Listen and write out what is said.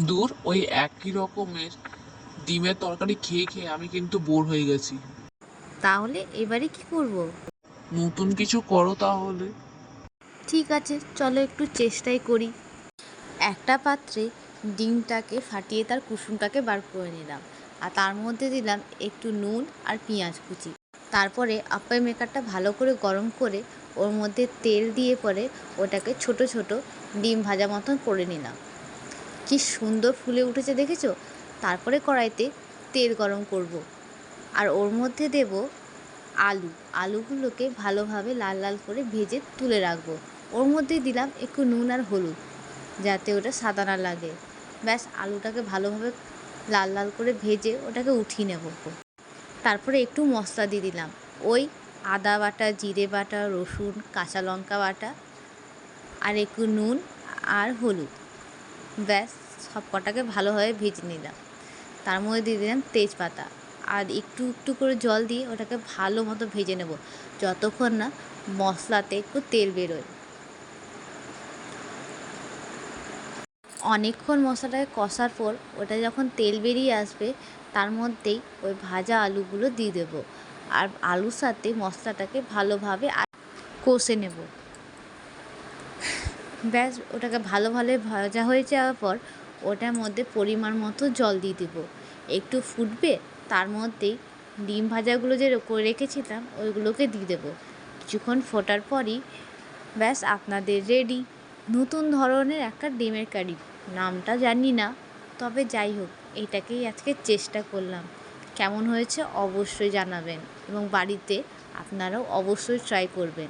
দূর, ওই একই রকমের ডিমের তরকারি খেয়ে খেয়ে আমি কিন্তু বোর হয়ে গেছি। তাহলে এবারে কি করব? নতুন কিছু করো তাহলে। ঠিক আছে, চলো একটু চেষ্টাই করি। একটা পাত্রে ডিমটাকে ফাটিয়ে তার কুসুমটাকে বার করে নিলাম, আর তার মধ্যে দিলাম একটু নুন আর পেঁয়াজ কুচি। তারপরে আপ্যার মেকারটা ভালো করে গরম করে ওর মধ্যে তেল দিয়ে পরে ওটাকে ছোট ছোট ডিম ভাজা মতন করে নিলাম। কি সুন্দর ফুলে উঠেছে দেখেছো? তারপরে কড়াইতে তেল গরম করব, আর ওর মধ্যে দেব আলুগুলোকে ভালোভাবে লাল লাল করে ভেজে তুলে রাখবো। ওর মধ্যে দিলাম একটু নুন আর হলুদ, যাতে ওটা সাদা না লাগে। ব্যাস, আলুটাকে ভালোভাবে লাল লাল করে ভেজে ওটাকে উঠিয়ে নেব। তারপরে একটু মশলা দিয়ে দিলাম, ওই আদা বাটা, জিরে বাটা, রসুন, কাঁচা লঙ্কা বাটা, আর একটু নুন আর হলুদ। ব্যাস, সব কটাকে ভালোভাবে ভেজে নিলাম। তার মধ্যে দিয়ে দিলাম তেজপাতা, আর একটু একটু করে জল দিয়ে ওটাকে ভালো মতো ভেজে নেব, যতক্ষণ না মশলাতে একটু তেল বেরোয়। অনেকক্ষণ মশলাটাকে কষার পর ওটা যখন তেল বেরিয়ে আসবে, তার মধ্যেই ওই ভাজা আলুগুলো দিয়ে দেবো, আর আলুর সাথে মশলাটাকে ভালোভাবে কষে নেব। ব্যাস, ওটাকে ভালোভাবে ভাজা হয়ে যাওয়ার পর ওটার মধ্যে পরিমাণ মতো জল দিয়ে দেবো। একটু ফুটবে, তার মধ্যেই ডিম ভাজাগুলো যে করে রেখেছিলাম ওইগুলোকে দিয়ে দেবো। কিছুক্ষণ ফোটার পরই ব্যাস, আপনাদের রেডি নতুন ধরনের একটা ডিমের কারি। নামটা জানি না, তবে যাই হোক, এটাকেই আজকে চেষ্টা করলাম। কেমন হয়েছে অবশ্যই জানাবেন, এবং বাড়িতে আপনারাও অবশ্যই ট্রাই করবেন।